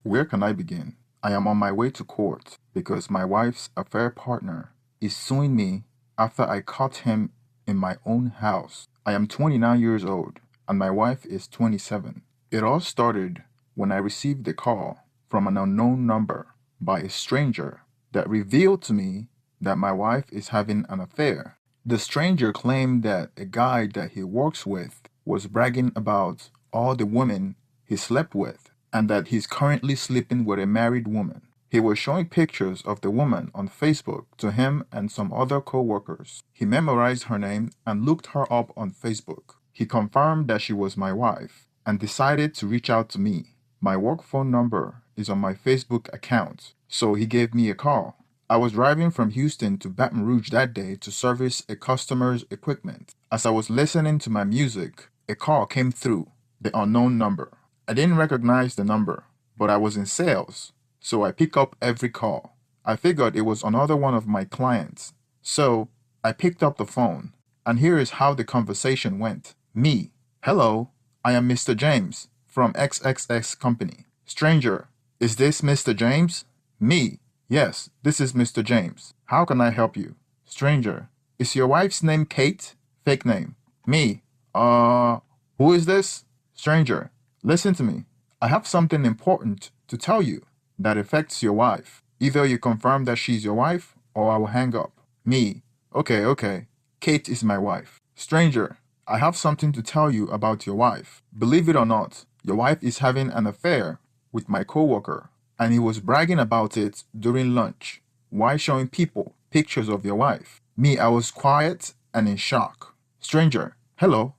Where can I begin? I am on my way to court because my wife's affair partner is suing me after I caught him in my own house. I am 29 years old and my wife is 27. It all started when I received a call from an unknown number by a stranger that revealed to me that my wife is having an affair. The stranger claimed that a guy that he works with was bragging about all the women he slept with and that he's currently sleeping with a married woman. He was showing pictures of the woman on Facebook to him and some other co-workers. He memorized her name and looked her up on Facebook. He confirmed that she was my wife and decided to reach out to me. My work phone number is on my Facebook account, so he gave me a call. I was driving from Houston to Baton Rouge that day to service a customer's equipment. As I was listening to my music, a call came through, the unknown number. I didn't recognize the number, but I was in sales, so I pick up every call. I figured it was another one of my clients, so I picked up the phone, and here is how the conversation went. Me: hello, I am Mr. James from XXX Company. Stranger: is this Mr. James? Me: yes, this is Mr. James. How can I help you? Stranger: is your wife's name Kate? Fake name. Me: who is this? Stranger: listen to me. I have something important to tell you that affects your wife. Either you confirm that she's your wife or I will hang up. Me: okay. Kate is my wife. Stranger: I have something to tell you about your wife. Believe it or not, your wife is having an affair with my coworker, and he was bragging about it during lunch. Why showing people pictures of your wife? Me: I was quiet and in shock. Stranger: hello,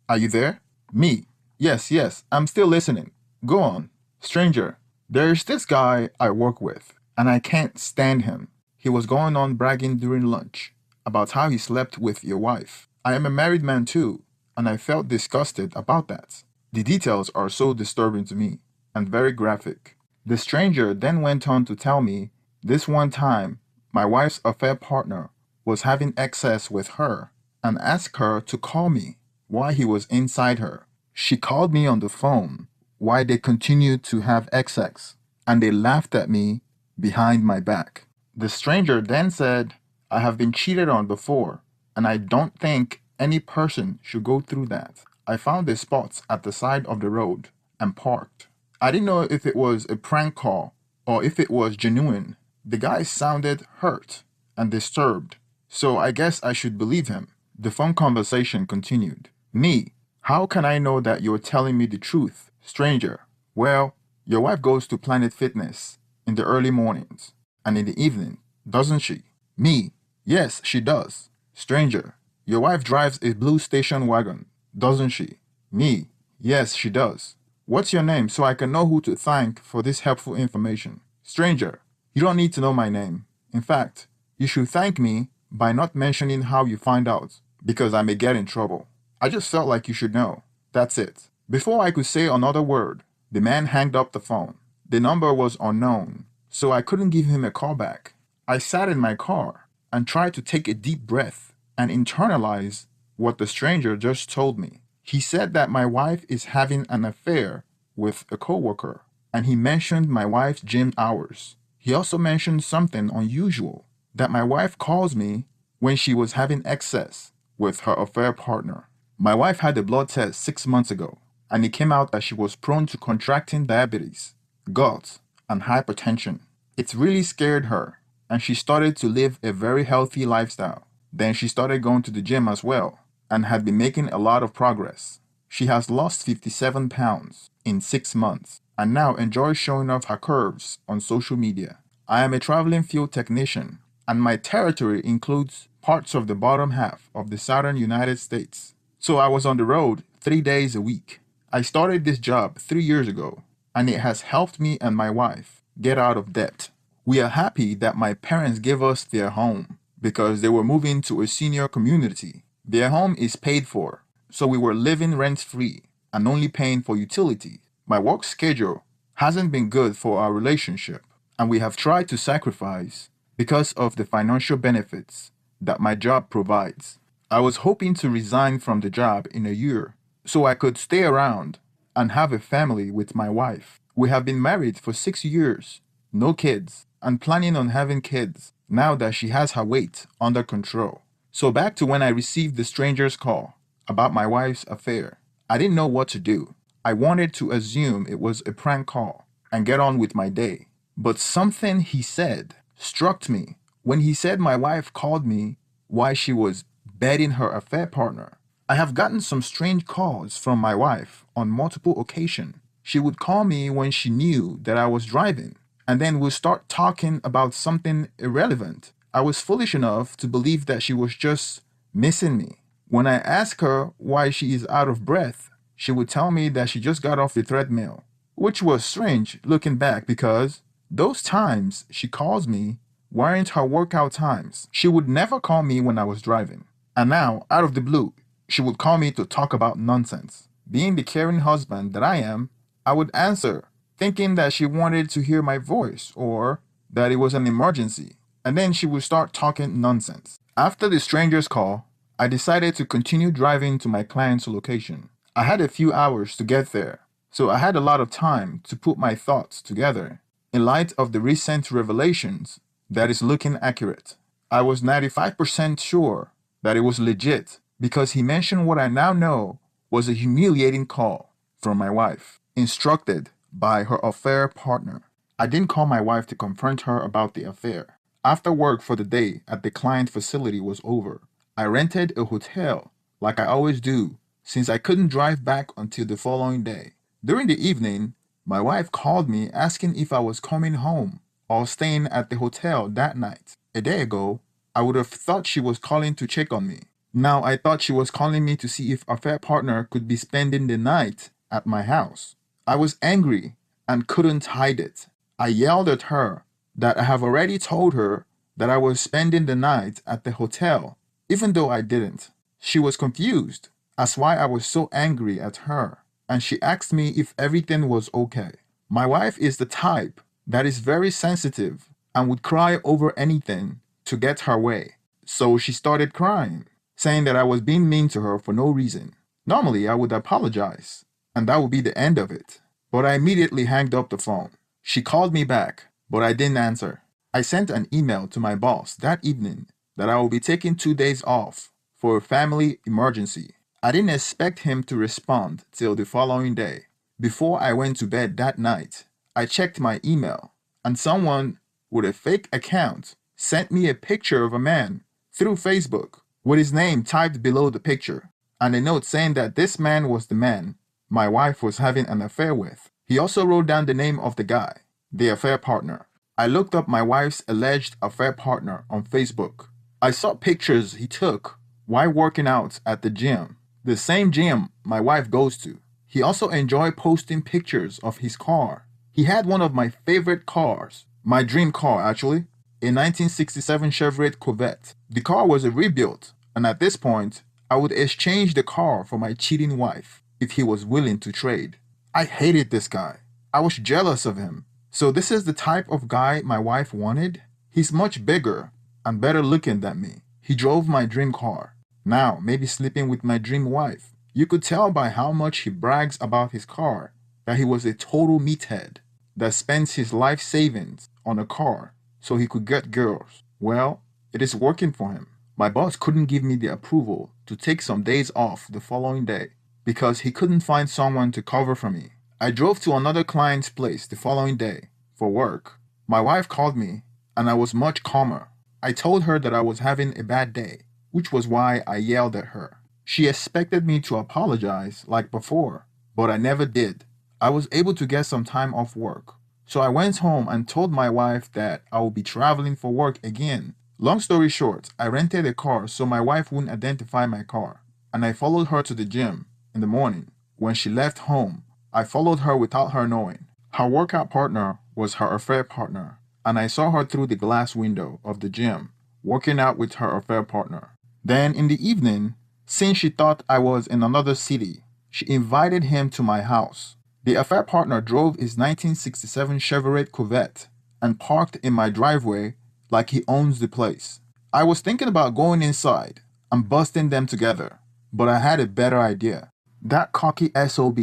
are you there? Me: yes, I'm still listening. Go on. Stranger: there's this guy I work with, and I can't stand him. He was going on bragging during lunch about how he slept with your wife. I am a married man too, and I felt disgusted about that. The details are so disturbing to me and very graphic. The stranger then went on to tell me this one time my wife's affair partner was having excess with her and asked her to call me while he was inside her. She called me on the phone while they continued to have sex, and they laughed at me behind my back. The stranger then said, I have been cheated on before, and I don't think any person should go through that. I found a spot at the side of the road and parked. I didn't know if it was a prank call or if it was genuine. The guy sounded hurt and disturbed, so I guess I should believe him. The phone conversation continued. Me: how can I know that you're telling me the truth? Stranger: well, your wife goes to Planet Fitness in the early mornings and in the evening, doesn't she? Me: yes, she does. Stranger: your wife drives a blue station wagon, doesn't she? Me: yes, she does. What's your name so I can know who to thank for this helpful information? Stranger: you don't need to know my name. In fact, you should thank me by not mentioning how you find out, because I may get in trouble. I just felt like you should know. That's it. Before I could say another word, the man hanged up the phone. The number was unknown, so I couldn't give him a call back. I sat in my car and tried to take a deep breath and internalize what the stranger just told me. He said that my wife is having an affair with a coworker, and he mentioned my wife's gym hours. He also mentioned something unusual, that my wife calls me when she was having excess with her affair partner. My wife had a blood test 6 months ago, and it came out that she was prone to contracting diabetes, gout, and hypertension. It really scared her, and she started to live a very healthy lifestyle. Then she started going to the gym as well, and had been making a lot of progress. She has lost 57 pounds in 6 months, and now enjoys showing off her curves on social media. I am a traveling field technician, and my territory includes parts of the bottom half of the southern United States. So I was on the road 3 days a week. I started this job 3 years ago, and it has helped me and my wife get out of debt. We are happy that my parents gave us their home because they were moving to a senior community. Their home is paid for, so we were living rent-free and only paying for utilities. My work schedule hasn't been good for our relationship, and we have tried to sacrifice because of the financial benefits that my job provides. I was hoping to resign from the job in a year so I could stay around and have a family with my wife. We have been married for 6 years, no kids, and planning on having kids now that she has her weight under control. So back to when I received the stranger's call about my wife's affair. I didn't know what to do. I wanted to assume it was a prank call and get on with my day. But something he said struck me when he said my wife called me while she was bedding her affair partner. I have gotten some strange calls from my wife on multiple occasions. She would call me when she knew that I was driving, and then we'd start talking about something irrelevant. I was foolish enough to believe that she was just missing me. When I asked her why she is out of breath, she would tell me that she just got off the treadmill, which was strange looking back because those times she calls me weren't her workout times. She would never call me when I was driving. And now, out of the blue, she would call me to talk about nonsense. Being the caring husband that I am, I would answer, thinking that she wanted to hear my voice or that it was an emergency. And then she would start talking nonsense. After the stranger's call, I decided to continue driving to my client's location. I had a few hours to get there, so I had a lot of time to put my thoughts together. In light of the recent revelations, that is looking accurate. I was 95% sure that it was legit because he mentioned what I now know was a humiliating call from my wife, instructed by her affair partner. I didn't call my wife to confront her about the affair. After work for the day at the client facility was over, I rented a hotel like I always do since I couldn't drive back until the following day. During the evening, my wife called me asking if I was coming home or staying at the hotel that night. A day ago, I would have thought she was calling to check on me. Now I thought she was calling me to see if our affair partner could be spending the night at my house. I was angry and couldn't hide it. I yelled at her that I have already told her that I was spending the night at the hotel, even though I didn't. She was confused as why I was so angry at her, and she asked me if everything was okay. My wife is the type that is very sensitive and would cry over anything to get her way. So she started crying, saying that I was being mean to her for no reason. Normally, I would apologize, and that would be the end of it. But I immediately hanged up the phone. She called me back, but I didn't answer. I sent an email to my boss that evening that I will be taking 2 days off for a family emergency. I didn't expect him to respond till the following day. Before I went to bed that night, I checked my email, and someone with a fake account sent me a picture of a man through Facebook with his name typed below the picture, and a note saying that this man was the man my wife was having an affair with. He also wrote down the name of the guy, the affair partner. I looked up my wife's alleged affair partner on Facebook. I saw pictures he took while working out at the gym, the same gym my wife goes to. He also enjoyed posting pictures of his car. He had one of my favorite cars, my dream car actually, a 1967 Chevrolet Corvette. The car was a rebuild, and at this point, I would exchange the car for my cheating wife if he was willing to trade. I hated this guy. I was jealous of him. So this is the type of guy my wife wanted? He's much bigger and better looking than me. He drove my dream car. Now, maybe sleeping with my dream wife. You could tell by how much he brags about his car that he was a total meathead that spends his life savings on a car so he could get girls. Well, it is working for him. My boss couldn't give me the approval to take some days off the following day because he couldn't find someone to cover for me. I drove to another client's place the following day for work. My wife called me and I was much calmer. I told her that I was having a bad day, which was why I yelled at her. She expected me to apologize like before, but I never did. I was able to get some time off work. So I went home and told my wife that I would be traveling for work again. Long story short, I rented a car so my wife wouldn't identify my car, and I followed her to the gym in the morning. When she left home, I followed her without her knowing. Her workout partner was her affair partner, and I saw her through the glass window of the gym, working out with her affair partner. Then in the evening, since she thought I was in another city, she invited him to my house. The affair partner drove his 1967 Chevrolet Corvette and parked in my driveway like he owns the place. I was thinking about going inside and busting them together, but I had a better idea. That cocky SOB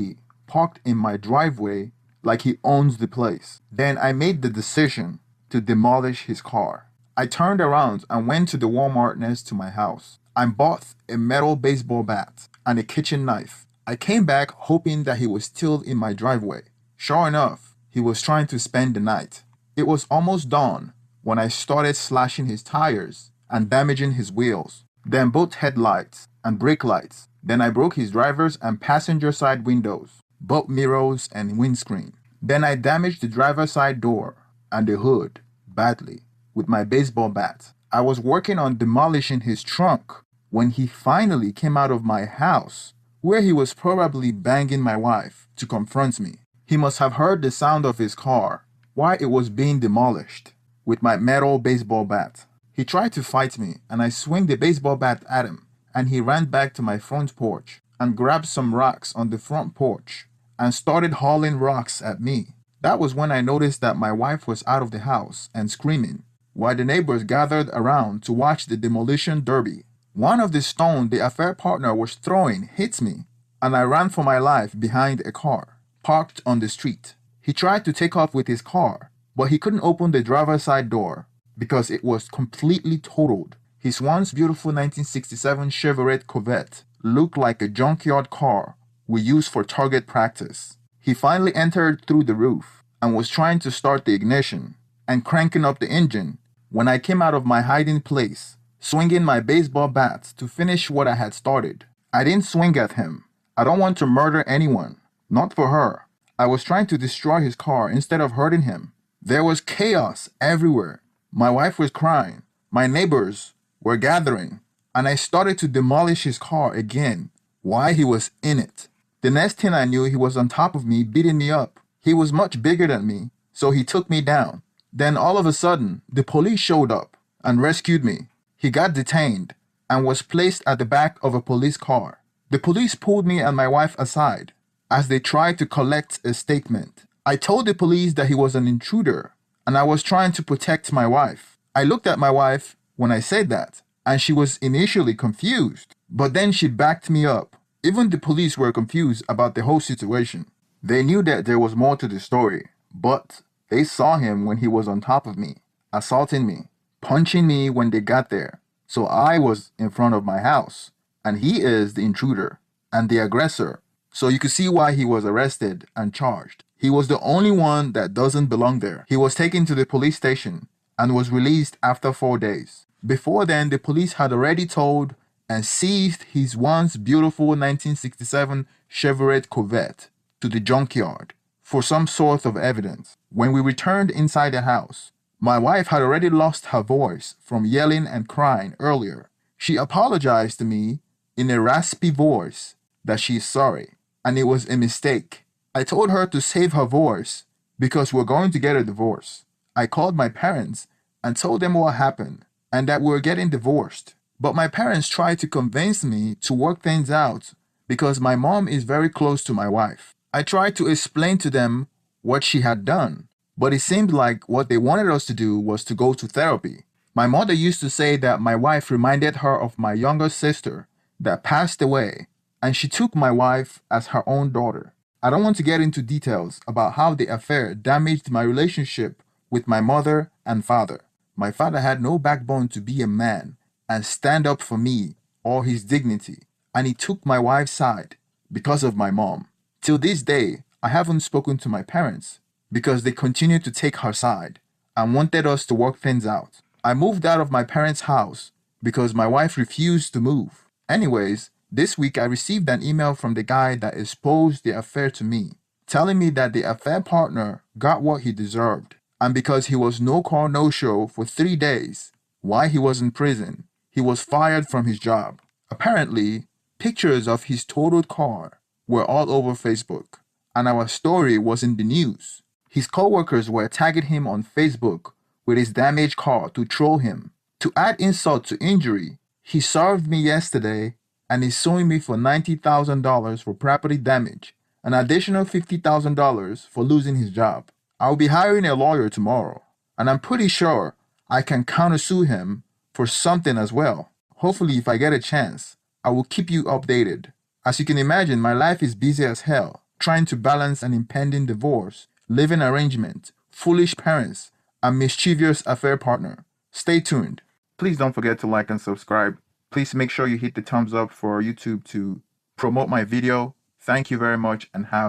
parked in my driveway like he owns the place. Then I made the decision to demolish his car. I turned around and went to the Walmart next to my house and bought a metal baseball bat and a kitchen knife. I came back hoping that he was still in my driveway. Sure enough, he was trying to spend the night. It was almost dawn when I started slashing his tires and damaging his wheels, then both headlights and brake lights. Then I broke his driver's and passenger side windows, both mirrors and windscreen. Then I damaged the driver's side door and the hood badly with my baseball bat. I was working on demolishing his trunk when he finally came out of my house, where he was probably banging my wife, to confront me. He must have heard the sound of his car while it was being demolished with my metal baseball bat. He tried to fight me, and I swung the baseball bat at him, and he ran back to my front porch and grabbed some rocks on the front porch and started hauling rocks at me. That was when I noticed that my wife was out of the house and screaming, while the neighbors gathered around to watch the demolition derby. One of the stones the affair partner was throwing hit me, and I ran for my life behind a car parked on the street. He tried to take off with his car, but he couldn't open the driver's side door because it was completely totaled. His once beautiful 1967 Chevrolet Corvette looked like a junkyard car we used for target practice. He finally entered through the roof and was trying to start the ignition and cranking up the engine when I came out of my hiding place, swinging my baseball bat to finish what I had started. I didn't swing at him. I don't want to murder anyone, not for her. I was trying to destroy his car instead of hurting him. There was chaos everywhere. My wife was crying. My neighbors were gathering, and I started to demolish his car again while he was in it. The next thing I knew, he was on top of me, beating me up. He was much bigger than me, so he took me down. Then all of a sudden, the police showed up and rescued me. He got detained and was placed at the back of a police car. The police pulled me and my wife aside as they tried to collect a statement. I told the police that he was an intruder and I was trying to protect my wife. I looked at my wife when I said that, and she was initially confused, but then she backed me up. Even the police were confused about the whole situation. They knew that there was more to the story, but they saw him when he was on top of me, assaulting me, punching me when they got there. So I was in front of my house, and he is the intruder and the aggressor. So you could see why he was arrested and charged. He was the only one that doesn't belong there. He was taken to the police station and was released after 4 days. Before then, the police had already towed and seized his once beautiful 1967 Chevrolet Corvette to the junkyard for some sort of evidence. When we returned inside the house, my wife had already lost her voice from yelling and crying earlier. She apologized to me in a raspy voice that she is sorry and it was a mistake. I told her to save her voice because we're going to get a divorce. I called my parents and told them what happened and that we were getting divorced. But my parents tried to convince me to work things out because my mom is very close to my wife. I tried to explain to them what she had done, but it seemed like what they wanted us to do was to go to therapy. My mother used to say that my wife reminded her of my younger sister that passed away, and she took my wife as her own daughter. I don't want to get into details about how the affair damaged my relationship with my mother and father. My father had no backbone to be a man and stand up for me or his dignity, and he took my wife's side because of my mom. Till this day, I haven't spoken to my parents because they continued to take her side and wanted us to work things out. I moved out of my parents' house because my wife refused to move. Anyways, this week I received an email from the guy that exposed the affair to me, telling me that the affair partner got what he deserved, and because he was no call, no show for 3 days while he was in prison, he was fired from his job. Apparently, pictures of his totaled car were all over Facebook, and our story was in the news. His co-workers were tagging him on Facebook with his damaged car to troll him. To add insult to injury, he served me yesterday and is suing me for $90,000 for property damage, an additional $50,000 for losing his job. I'll be hiring a lawyer tomorrow, and I'm pretty sure I can countersue him for something as well. Hopefully, if I get a chance, I will keep you updated. As you can imagine, my life is busy as hell, trying to balance an impending divorce, living arrangement, foolish parents, and mischievous affair partner. Stay tuned. Please don't forget to like and subscribe. Please make sure you hit the thumbs up for YouTube to promote my video. Thank you very much and have